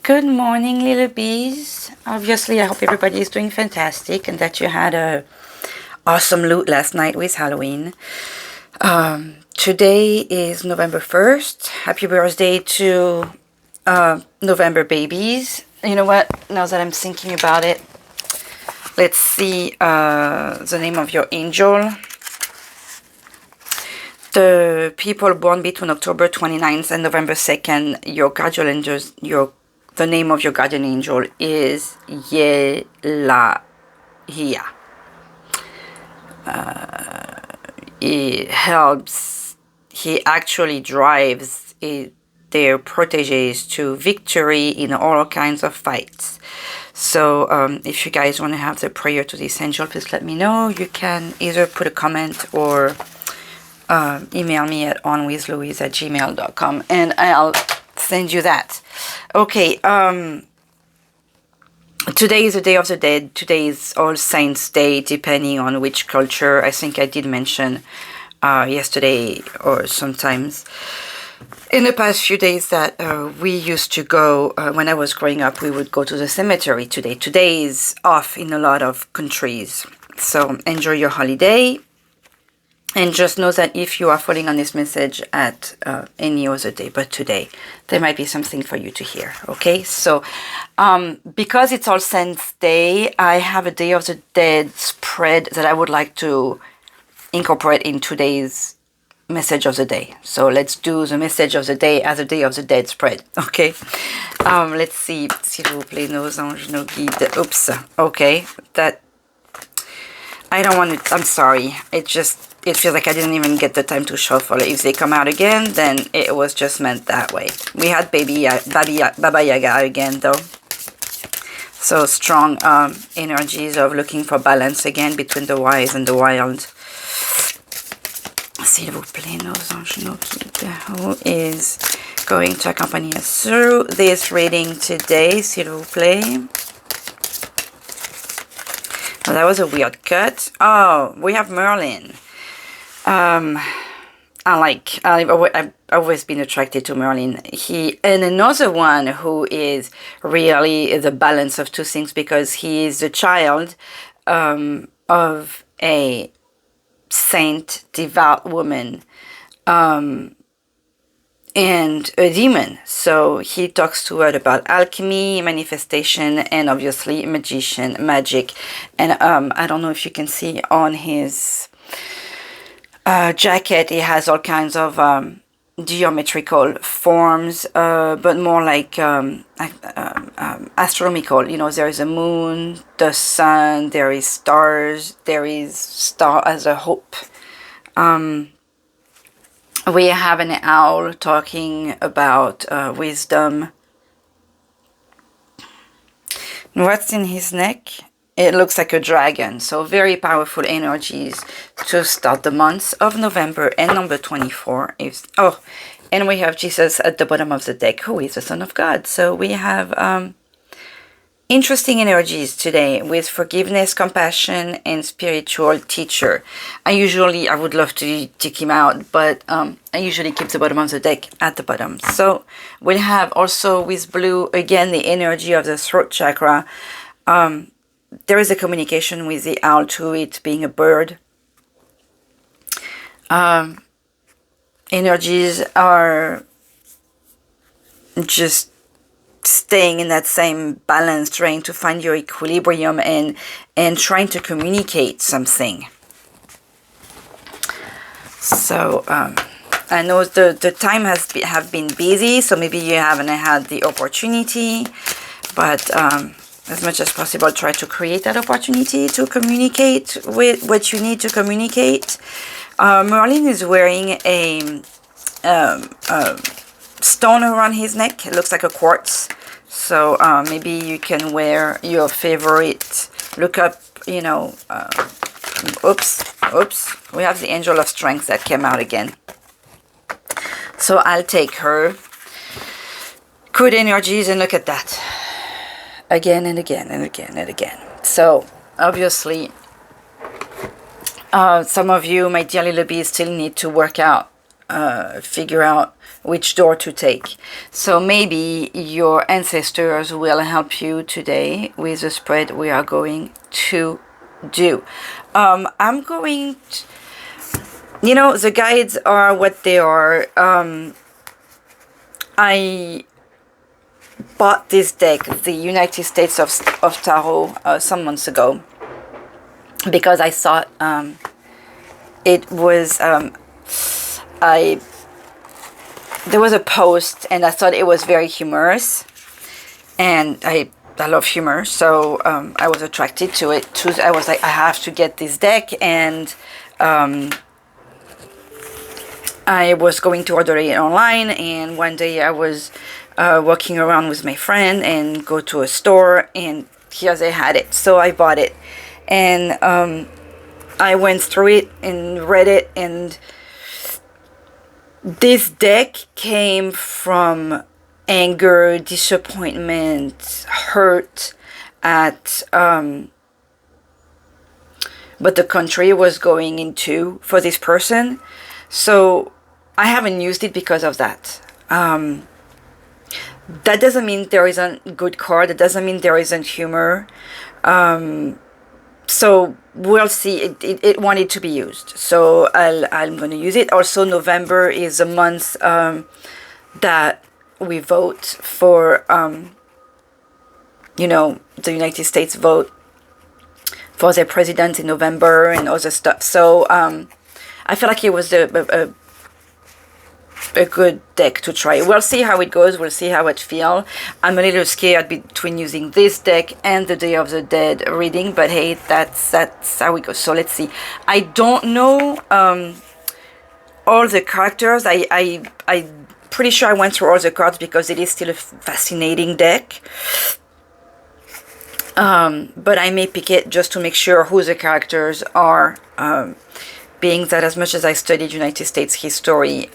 Good morning, little bees. Obviously, I hope everybody is doing fantastic and that you had a awesome loot last night with Halloween. Today is November 1st. Happy birthday to November babies. You know what? Now that I'm thinking about it, let's see the name of your angel. The people born between October 29th and November 2nd, your guardian angels, the name of your guardian angel is Yelahia. It helps, he actually drives their proteges to victory in all kinds of fights. So if you guys want to have the prayer to this angel, please let me know. You can either put a comment or email me at onwithlouise@gmail.com and I'll send you that. Okay, today is the Day of the Dead. Today is All Saints Day, depending on which culture. I think I did mention yesterday or sometimes in the past few days that we used to go, when I was growing up, we would go to the cemetery today. Today is off in a lot of countries. So enjoy your holiday. And just know that if you are falling on this message at any other day, but today, there might be something for you to hear, okay? So, because it's All Saints Day, I have a Day of the Dead spread that I would like to incorporate in today's message of the day. So let's do the message of the day as a Day of the Dead spread, okay? Let's see. S'il vous plaît, nos anges, nos guides. Oops, okay. That, I don't want to, I'm sorry. It feels like I didn't even get the time to shuffle. If they come out again, then it was just meant that way. We had Baba Yaga again, though. So strong energies of looking for balance again between the wise and the wild. S'il vous plaît, nos anges, nos guides, who is going to accompany us through this reading today, s'il vous plaît. Oh, that was a weird cut. Oh, we have Merlin. I've always been attracted to Merlin. And another one who is really the balance of two things, because he is the child of a saint, devout woman, and a demon. So he talks to her about alchemy, manifestation, and obviously magic. And I don't know if you can see on his jacket, it has all kinds of geometrical forms, but more like astronomical. You know, there is a moon, the sun, there is stars, there is star as a hope. We have an owl talking about wisdom. What's in his neck? It looks like a dragon, so very powerful energies to start the month of November and number 24. And we have Jesus at the bottom of the deck, who is the Son of God. So we have interesting energies today with forgiveness, compassion, and spiritual teacher. I would love to take him out, but I usually keep the bottom of the deck at the bottom. So we'll have also with blue, again, the energy of the throat chakra. There is a communication with the owl to it being a bird. Energies are just staying in that same balance, trying to find your equilibrium and trying to communicate something. So I know the time have been busy, so maybe you haven't had the opportunity, but as much as possible, try to create that opportunity to communicate with what you need to communicate. Merlin is wearing a stone around his neck. It looks like a quartz. So maybe you can wear your favorite. Look up, you know. Oops. We have the angel of strength that came out again. So I'll take her. Good energies, and look at that. Again and again and again and again. So obviously some of you, my dear little bees, still need to work out figure out which door to take. So maybe your ancestors will help you today with the spread we are going to do. I'm going to, you know, the guides are what they are. I bought this deck, the United States of Tarot, some months ago, because I thought it was there was a post and I thought it was very humorous, and I love humor, so I was attracted to it. I was like, I have to get this deck, and I was going to order it online, and one day I was walking around with my friend and go to a store, and here they had it, so I bought it, and I went through it and read it, and this deck came from anger, disappointment, hurt at what the country was going into for this person. So I haven't used it because of that. That doesn't mean there isn't good card. It doesn't mean there isn't humor. So we'll see. It wanted to be used, so I'm going to use it. Also, November is a month that we vote for, you know, the United States vote for their president in November and other stuff. So I feel like it was a good deck to try. We'll see how it goes. We'll see how it feels. I'm a little scared between using this deck and the Day of the Dead reading, but hey, that's how it goes. So let's see. I don't know all the characters. I'm pretty sure I went through all the cards because it is still a fascinating deck. But I may pick it just to make sure who the characters are, being that as much as I studied United States history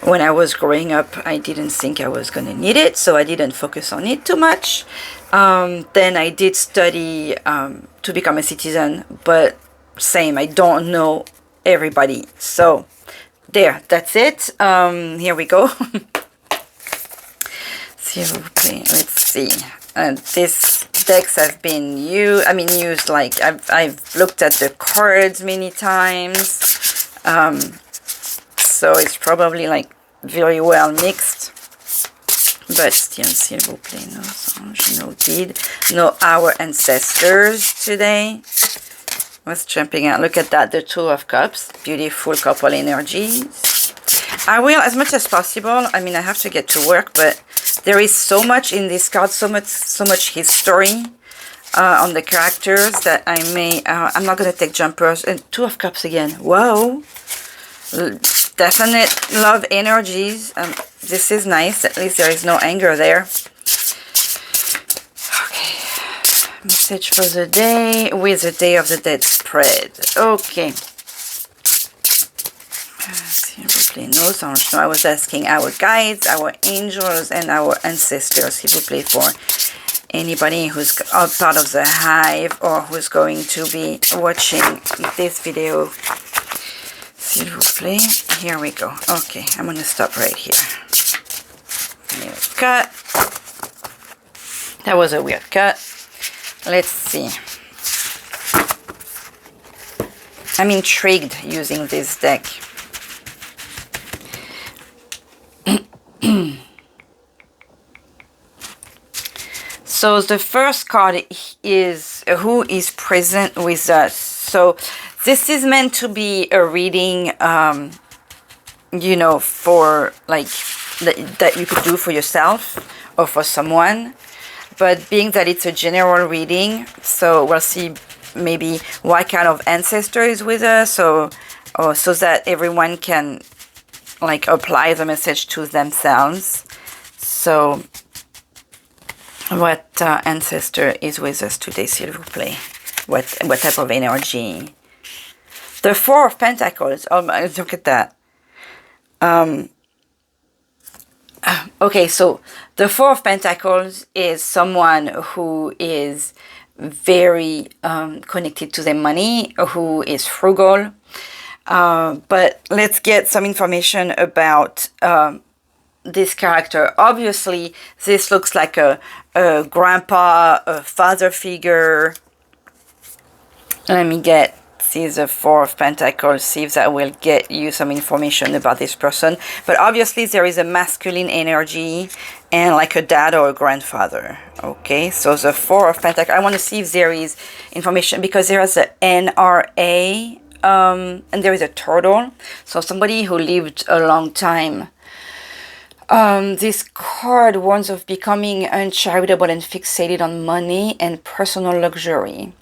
when I was growing up, I didn't think I was going to need it, so I didn't focus on it too much. Then I did study to become a citizen, but same, I don't know everybody. So there, that's it. Here we go. Let's see. This decks have been used, like I've looked at the cards many times, so it's probably like very well mixed, but still, s'il vous plaît, no songe, no deed, no our ancestors today. What's jumping out? Look at that, the Two of Cups, beautiful couple energies. I will, as much as possible, I mean, I have to get to work, but there is so much in this card, so much history on the characters that I may, I'm not going to take jumpers. And Two of Cups again. Whoa. Definite love energies. This is nice. At least there is no anger there. Okay. Message for the day with the Day of the Dead spread. Okay. No, I was asking our guides, our angels, and our ancestors, s'il vous plaît, for anybody who's part of the hive or who's going to be watching this video. S'il vous plaît. Here we go. Okay, I'm going to stop right here. Cut. That was a weird cut. Let's see. I'm intrigued using this deck. So the first card is who is present with us. So this is meant to be a reading, you know, for like that you could do for yourself or for someone. But being that it's a general reading, so we'll see maybe what kind of ancestor is with us, or so that everyone can like apply the message to themselves. So what ancestor is with us today, s'il vous plaît? What type of energy? The Four of Pentacles. Oh, look at that. Okay, so the Four of Pentacles is someone who is very connected to their money, who is frugal, But let's get some information about this character. Obviously, this looks like a grandpa, a father figure. Let me see the Four of Pentacles, see if that will get you some information about this person. But obviously there is a masculine energy and like a dad or a grandfather. Okay, so the Four of Pentacles, I want to see if there is information, because there is a NRA and there is a turtle. So somebody who lived a long time. This card warns of becoming uncharitable and fixated on money and personal luxury.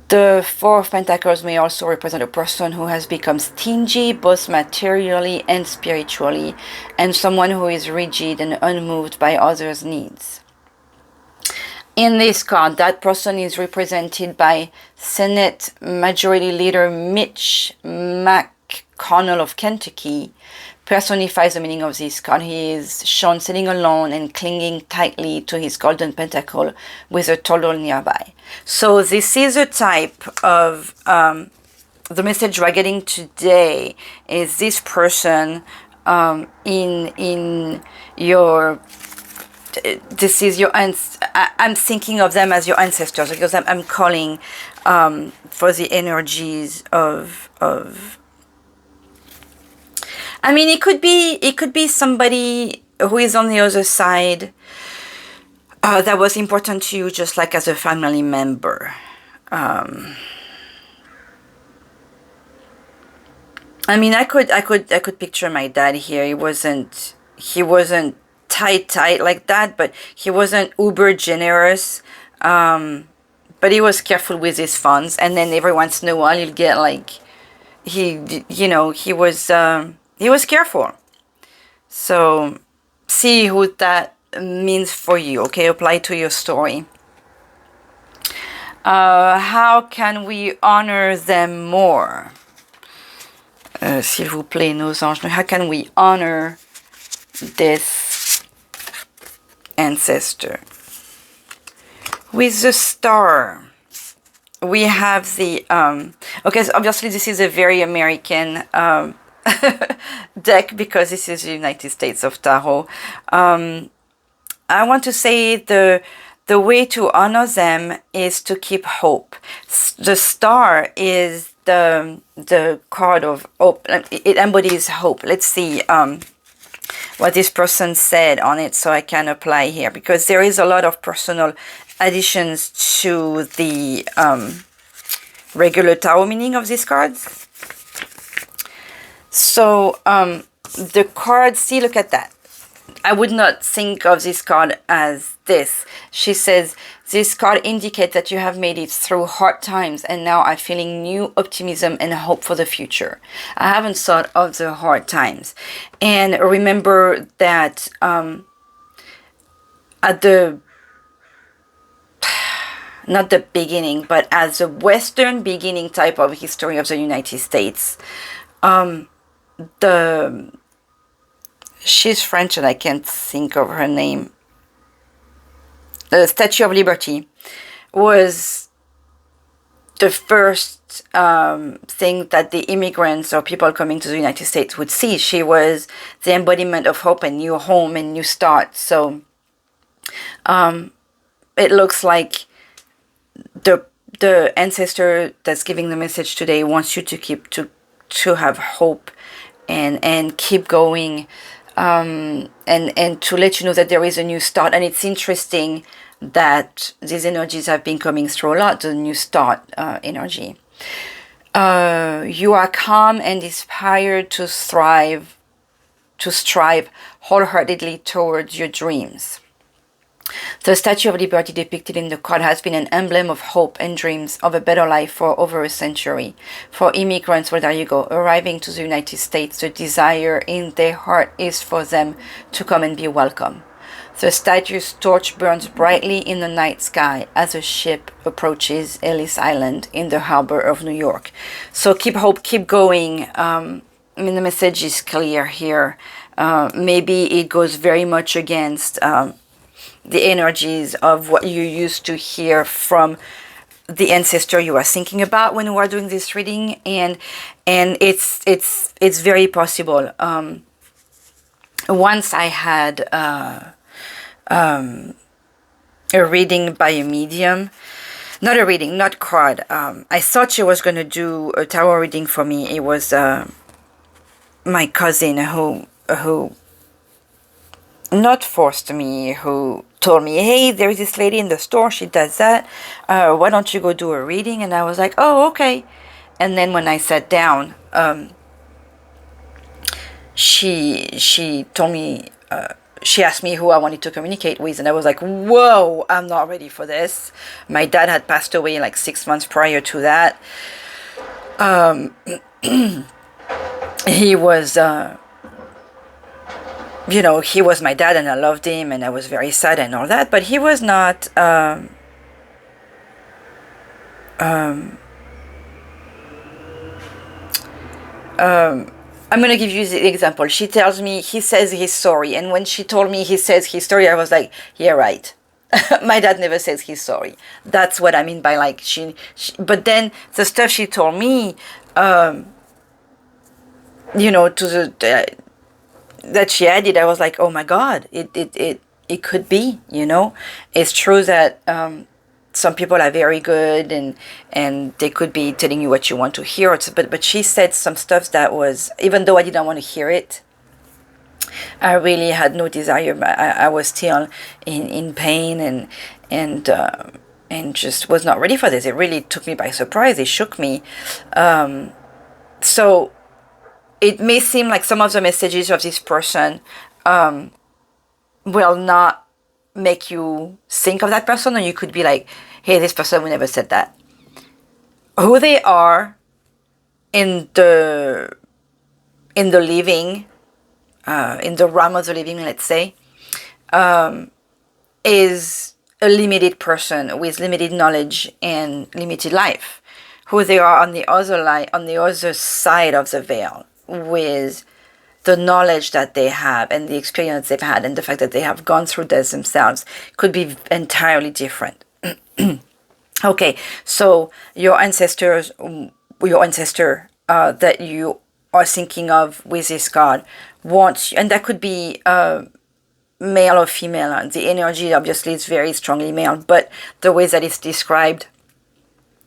The Four of Pentacles may also represent a person who has become stingy, both materially and spiritually, and someone who is rigid and unmoved by others' needs. In this card, that person is represented by Senate Majority Leader Mitch McConnell of Kentucky. Personifies the meaning of this card. He is shown sitting alone and clinging tightly to his golden pentacle with a turtle nearby. So this is a type of, the message we're getting today is this person in your, this is your, I'm thinking of them as your ancestors, because I'm calling for the energies of I mean, it could be somebody who is on the other side that was important to you, just like as a family member. I mean, I could picture my dad here. He wasn't tight like that, but he wasn't uber generous. But he was careful with his funds, and then every once in a while you'll get like he was careful. So see who that means for you, okay? Apply to your story. How can we honor them more? S'il vous plaît, nos anges. How can we honor this ancestor? With the star, we have the... okay, so obviously this is a very American... deck, because this is the United States of Tarot. I want to say the way to honor them is to keep hope. The star is the card of hope. It embodies hope. Let's see what this person said on it, so I can apply here, because there is a lot of personal additions to the regular tarot meaning of these cards. So the card, see, look at that. I would not think of this card as this. She says, this card indicates that you have made it through hard times and now are feeling new optimism and hope for the future. I haven't thought of the hard times. And remember that at the, not the beginning, but as a Western beginning type of history of the United States, she's French and I can't think of her name. The Statue of Liberty was the first thing that the immigrants or people coming to the United States would see. She was the embodiment of hope and new home and new start. So it looks like the ancestor that's giving the message today wants you to have hope and keep going, and to let you know that there is a new start. And it's interesting that these energies have been coming through a lot, the new start energy. You are calm and inspired to strive wholeheartedly towards your dreams. The Statue of Liberty depicted in the card has been an emblem of hope and dreams of a better life for over a century. For immigrants, well, there you go, arriving to the United States, the desire in their heart is for them to come and be welcome. The statue's torch burns brightly in the night sky as a ship approaches Ellis Island in the harbor of New York. So keep hope, keep going. I mean, the message is clear here. Maybe it goes very much against... the energies of what you used to hear from the ancestor you are thinking about when you are doing this reading, and it's very possible. Once I had a reading by a medium, not a reading, not card. I thought she was going to do a tarot reading for me. It was my cousin who not forced me, who told me, hey, there's this lady in the store, she does that, why don't you go do a reading? And I was like, oh, okay. And then when I sat down, she told me, she asked me who I wanted to communicate with, and I was like, whoa, I'm not ready for this. My dad had passed away like 6 months prior to that. He was, he was my dad, and I loved him, and I was very sad and all that, but he was not, I'm going to give you the example. She tells me he says he's sorry. And when she told me he says he's sorry, I was like, yeah, right. My dad never says he's sorry. That's what I mean by like, she but then the stuff she told me, to the, that she added, I was like, oh my God, it could be, It's true that, some people are very good and they could be telling you what you want to hear. But she said some stuff that was, even though I didn't want to hear it, I really had no desire. I was still in pain and just was not ready for this. It really took me by surprise. It shook me. So it may seem like some of the messages of this person will not make you think of that person, or you could be like, hey, this person never said that. Who they are in the living, in the realm of the living, let's say, is a limited person with limited knowledge and limited life. Who they are on the other side of the veil, with the knowledge that they have and the experience they've had and the fact that they have gone through this themselves, could be entirely different. Okay, so your ancestor that you are thinking of with this card wants you, and that could be male or female. The energy obviously is very strongly male, but the way that it's described,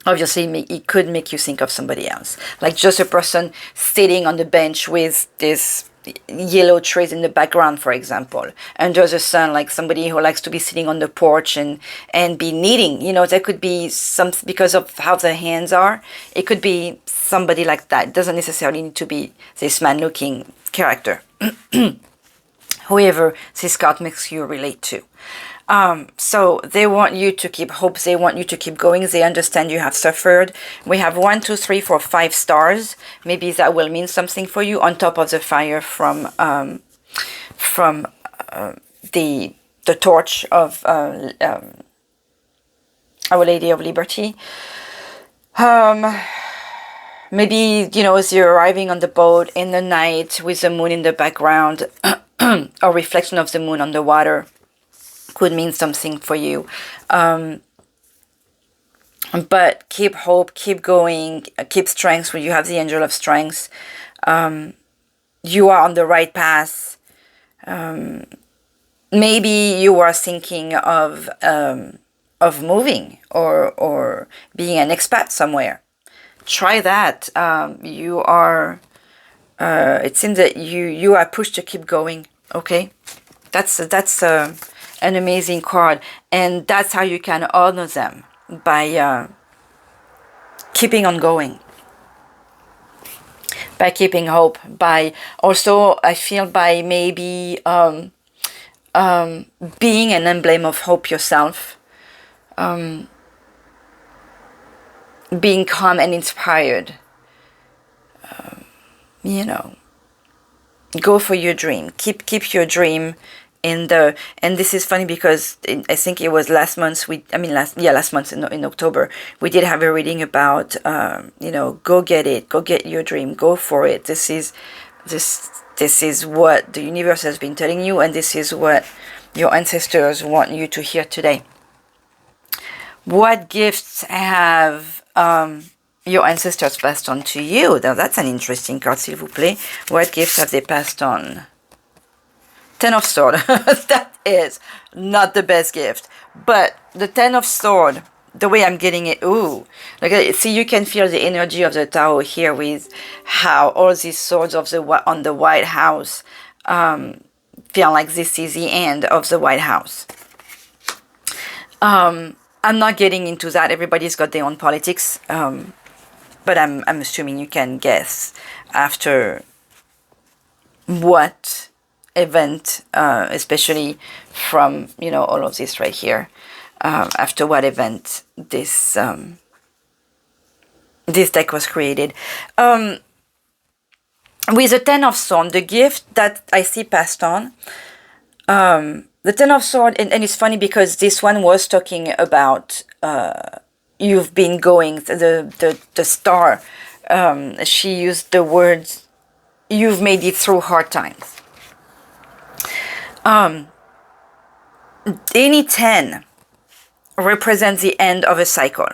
obviously it could make you think of somebody else, like just a person sitting on the bench with this yellow trees in the background, for example, under the sun, like somebody who likes to be sitting on the porch and be knitting. There could be some, because of how the hands are, it could be somebody like that. It doesn't necessarily need to be this man-looking character. Whoever this card makes you relate to. So they want you to keep hope. They want you to keep going. They understand you have suffered. We have 1, 2, 3, 4, 5 stars. Maybe that will mean something for you, on top of the fire from the torch of Our Lady of Liberty. Maybe, as you're arriving on the boat in the night with the moon in the background, or reflection of the moon on the water, could mean something for you. But keep hope, keep going, keep strength. When you have the angel of strength, you are on the right path. Maybe you are thinking of moving or being an expat somewhere. Try that. You are. It seems that you are pushed to keep going. Okay, that's an amazing card, and that's how you can honor them, by keeping on going, by keeping hope, by also, I feel, by maybe being an emblem of hope yourself, being calm and inspired. Go for your dream. Keep your dream in the. And this is funny because I think it was last month. Last month in October, we did have a reading about go get it, go get your dream, go for it. This is what the universe has been telling you, and this is what your ancestors want you to hear today. What gifts have your ancestors passed on to you? Now that's an interesting card, s'il vous plaît. What gifts have they passed on? Ten of Swords. That is not the best gift. But the Ten of Swords, the way I'm getting it, ooh. Like, see, you can feel the energy of the Tao here with how all these swords of on the White House feel like this is the end of the White House. I'm not getting into that. Everybody's got their own politics. But I'm assuming you can guess after what event, especially from, all of this right here, after what event this deck was created. With the Ten of Swords, the gift that I see passed on, the Ten of Swords, and it's funny because this one was talking about you've been going, the star, she used the words, you've made it through hard times. Any 10 represents the end of a cycle.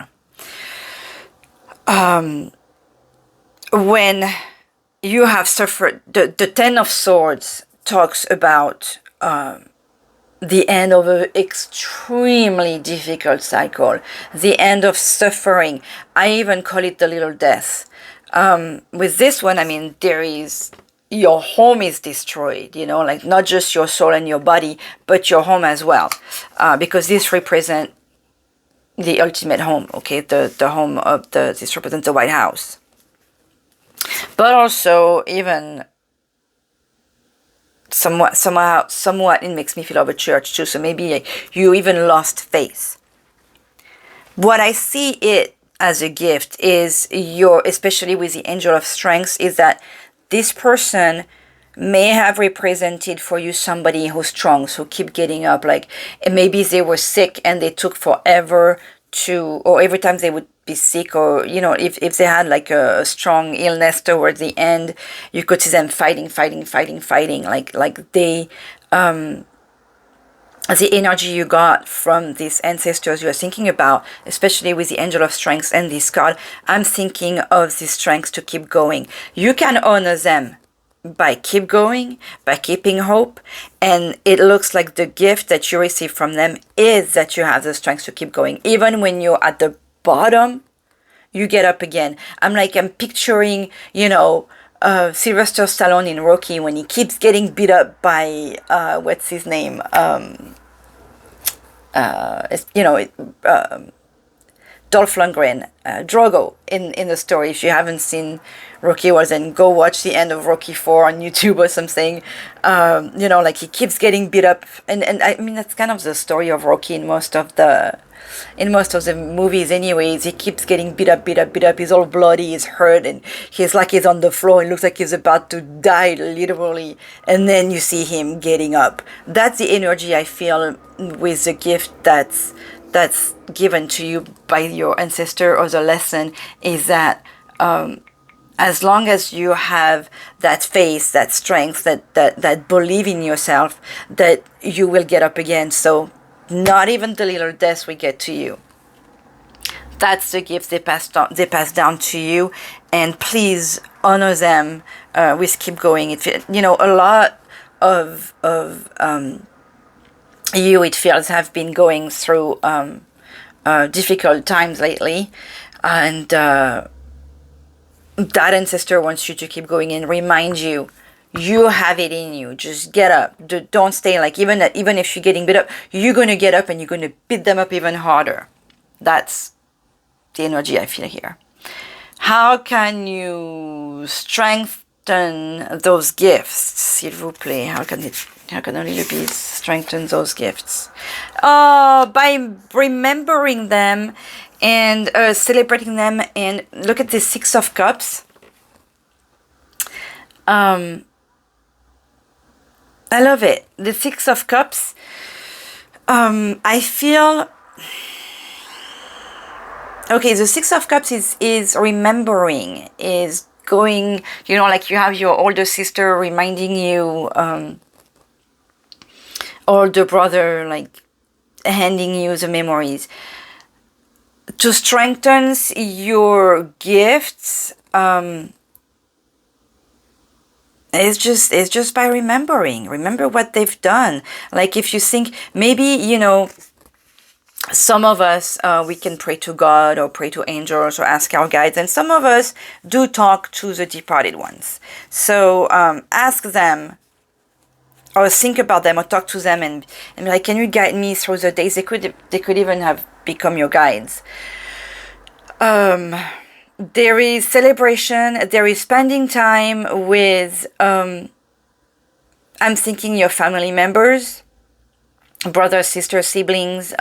When you have suffered, the Ten of Swords talks about the end of an extremely difficult cycle, the end of suffering. I even call it the little death. With this one, I mean, there is, your home is destroyed, like not just your soul and your body, but your home as well. Because this represents the ultimate home, okay? The home of this represents the White House. But also, even somewhat it makes me feel of a church too, so maybe you even lost faith. What I see it as a gift is especially with the Angel of Strength, is that this person may have represented for you somebody who's strong, so keep getting up, like maybe they were sick and they took forever or every time they would be sick, or if they had like a strong illness towards the end, you could see them fighting, like they the energy you got from these ancestors you are thinking about, especially with the Angel of Strength and this card. I'm thinking of the strength to keep going. You can honor them by keep going, by keeping hope, and it looks like the gift that you receive from them is that you have the strength to keep going. Even when you're at the bottom, you get up again. I'm picturing, Sylvester Stallone in Rocky when he keeps getting beat up by, what's his name? Dolph Lundgren, Drogo in the story. If you haven't seen Rocky, then go watch the end of Rocky 4 on YouTube or something. Like he keeps getting beat up, and I mean that's kind of the story of Rocky in most of the movies anyways. He keeps getting beat up, he's all bloody, he's hurt, and he's on the floor, and looks like he's about to die literally, and then you see him getting up. That's the energy I feel with the gift that's given to you by your ancestor, or the lesson is that as long as you have that faith, that strength, that believe in yourself, that you will get up again. So not even the little death will get to you. That's the gift they pass down to you, and please honor them with keep going. A lot of you, it feels, have been going through difficult times lately, and that ancestor wants you to keep going and remind you have it in you. Just get up. Don't stay even if you're getting beat up, you're going to get up and you're going to beat them up even harder. That's the energy I feel here. How can you strengthen those gifts, s'il vous plaît? How can a little bit strengthen those gifts? By remembering them and celebrating them. And look at the Six of Cups. I love it. The Six of Cups. I feel... Okay, the Six of Cups is remembering, is going, like you have your older sister reminding you, older brother, handing you the memories. to strengthen your gifts, it's just by remember what they've done. Like if you think maybe, you know, some of us, we can pray to God or pray to angels or ask our guides, and some of us do talk to the departed ones. So ask them or think about them or talk to them and be like, can you guide me through the days? They could even have become your guides. There is celebration, there is spending time with, I'm thinking your family members, brothers, sisters, siblings,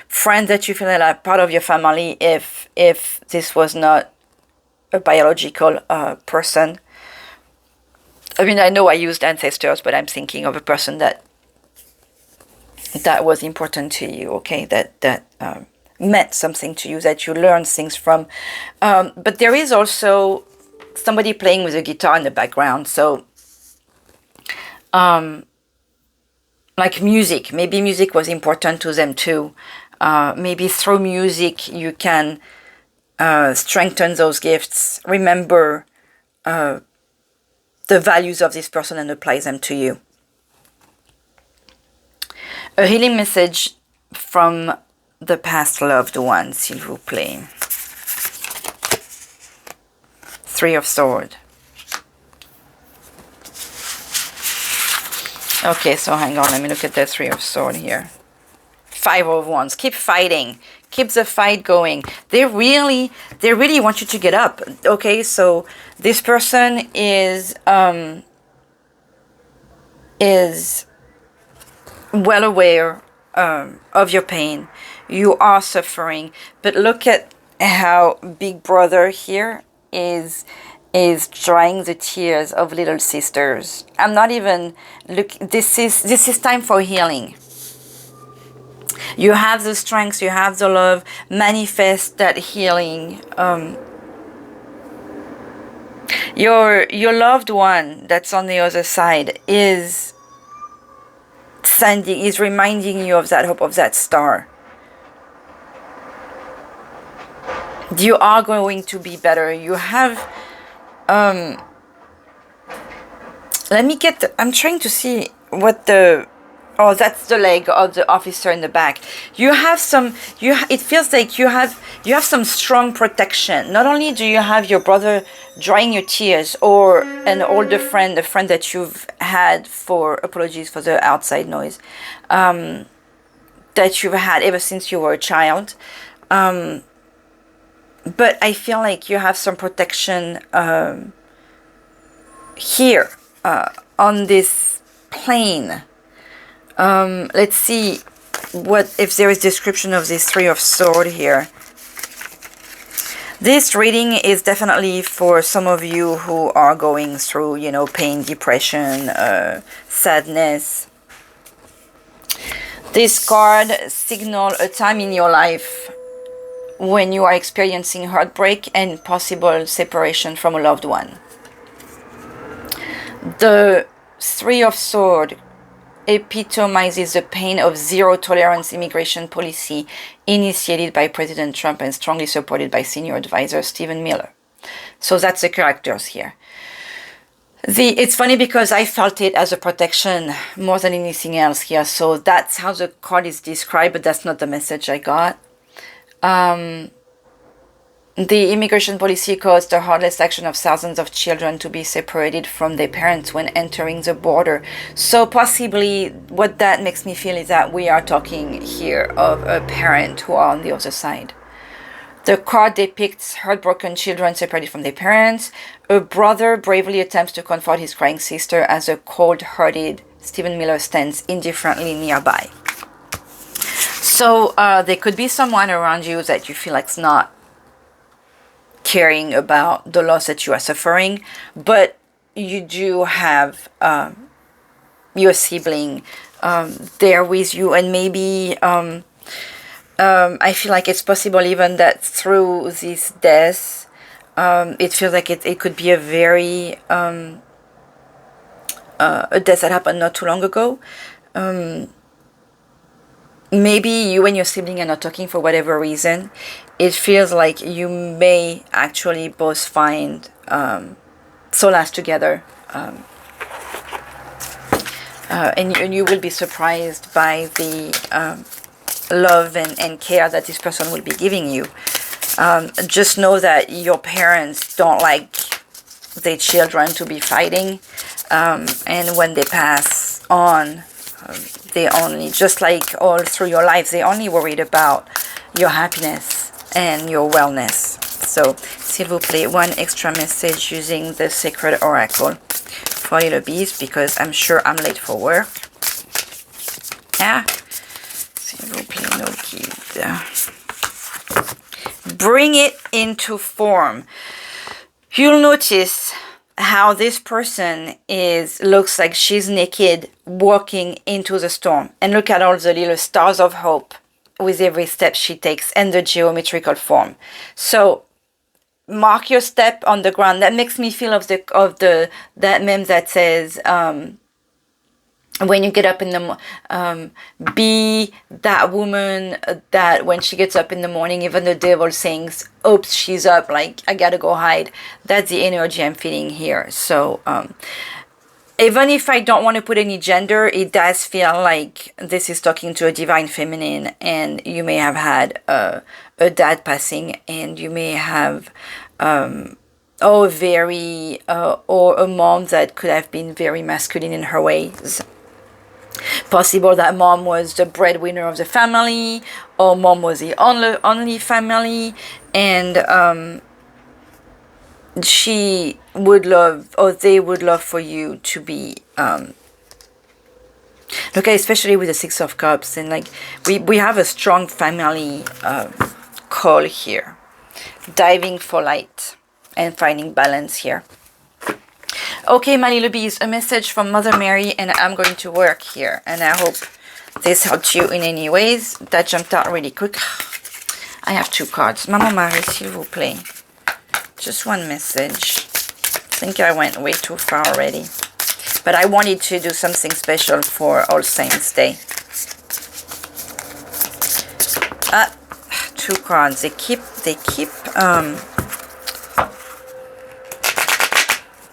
friends that you feel are part of your family if this was not a biological person. I mean, I know I used ancestors, but I'm thinking of a person that was important to you, okay, that meant something to you, that you learned things from. But there is also somebody playing with a guitar in the background, so like music, maybe music was important to them too. Maybe through music you can strengthen those gifts, remember the values of this person and apply them to you. A healing message from the past loved one, s'il vous plaît. Three of Swords. Okay, so hang on, let me look at the Three of Swords here. Five of Wands. Keep fighting. Keep the fight going. They really want you to get up. Okay, so this person is well aware of your pain. You are suffering, but look at how Big Brother here is drying the tears of little sisters. I'm not even this is time for healing. You have the strength, you have the love, manifest that healing. Your loved one that's on the other side is reminding you of that hope, of that star. You are going to be better. You have I'm trying to see what oh, that's the leg of the officer in the back. You have it feels like you have some strong protection. Not only do you have your brother drying your tears, or an older friend, a friend that you've had apologies for the outside noise, that you've had ever since you were a child. But I feel like you have some protection here on this plane. Let's see if there is description of this Three of Swords here. This reading is definitely for some of you who are going through, you know, pain, depression, sadness. This card signals a time in your life when you are experiencing heartbreak and possible separation from a loved one. The Three of Swords epitomizes the pain of zero-tolerance immigration policy initiated by President Trump and strongly supported by senior advisor Stephen Miller. So that's the characters here. It's funny because I felt it as a protection more than anything else here. So that's how the card is described, but that's not the message I got. The immigration policy caused the heartless action of thousands of children to be separated from their parents when entering the border. So possibly what that makes me feel is that we are talking here of a parent who are on the other side. The card depicts heartbroken children separated from their parents. A brother bravely attempts to comfort his crying sister as a cold-hearted Stephen Miller stands indifferently nearby. So there could be someone around you that you feel like's not caring about the loss that you are suffering, but you do have your sibling there with you, and maybe I feel like it's possible even that through this death, it feels like it could be a very a death that happened not too long ago. Maybe you and your sibling are not talking for whatever reason. it feels like you may actually both find solace together. And you will be surprised by the love and care that this person will be giving you. Just know that your parents don't like their children to be fighting. And when they pass on, they only, just like all through your life, they only worried about your happiness and your wellness. So, s'il vous plaît, one extra message using the Sacred Oracle for little bees, because I'm sure I'm late for work. Yeah. S'il vous plaît, no guide. Bring it into form. You'll notice how this person looks like she's naked walking into the storm. And look at all the little stars of hope with every step she takes and the geometrical form. So mark your step on the ground. That makes me feel of that meme that says, when you get up in the be that woman that when she gets up in the morning, even the devil sings, oops, she's up, like, I gotta go hide. That's the energy I'm feeling here. So even if I don't want to put any gender, it does feel like this is talking to a divine feminine, and you may have had a dad passing, and you may have or a mom that could have been very masculine in her ways. Possible that mom was the breadwinner of the family, or mom was the only family, and she would love, or they would love for you to be okay, especially with the Six of Cups, and like we have a strong family call here, diving for light and finding balance here. Okay, my little bees, a message from Mother Mary, and I'm going to work here, and I hope this helped you in any ways. That jumped out really quick. I have 2 cards. Maman Marie, s'il vous plaît. Just one message. I think I went way too far already, but I wanted to do something special for All Saints Day. 2 cards. They keep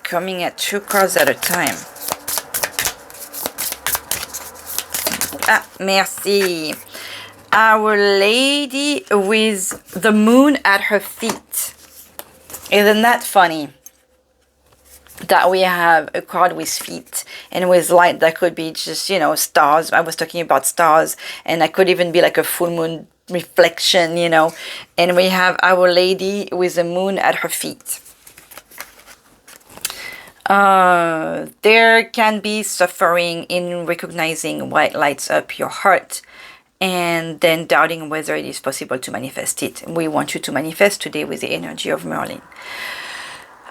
coming at 2 cards at a time. Merci. Our Lady with the moon at her feet. Isn't that funny? That we have a card with feet and with light that could be just, you know, stars. I was talking about stars, and that could even be like a full moon reflection, you know. And we have Our Lady with the moon at her feet. There can be suffering in recognizing what lights up your heart, and then doubting whether it is possible to manifest it. We want you to manifest today with the energy of Merlin.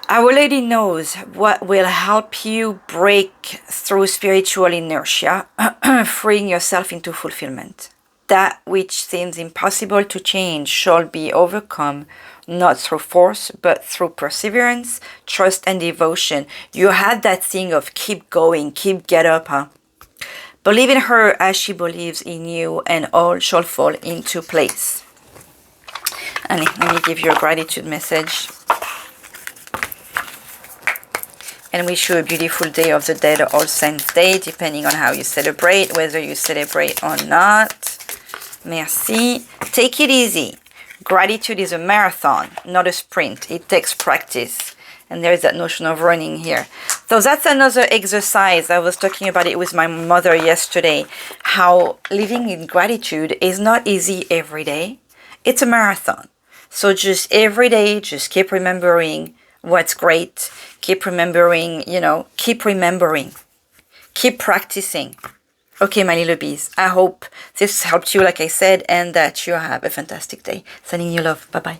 Our Lady knows what will help you break through spiritual inertia, freeing yourself into fulfillment. That which seems impossible to change shall be overcome, not through force, but through perseverance, trust, and devotion. You had that thing of keep going, get up, huh? Believe in her as she believes in you, and all shall fall into place. And let me give you a gratitude message. And wish you a beautiful day of the Dead, All Saints Day, depending on how you celebrate, whether you celebrate or not. Merci. Take it easy. Gratitude is a marathon, not a sprint. It takes practice. And there's that notion of running here. So that's another exercise. I was talking about it with my mother yesterday. How living in gratitude is not easy every day. It's a marathon. So just every day, just keep remembering what's great. Keep remembering, you know, keep remembering. Keep practicing. Okay, my little bees. I hope this helped you, like I said, and that you have a fantastic day. Sending you love. Bye-bye.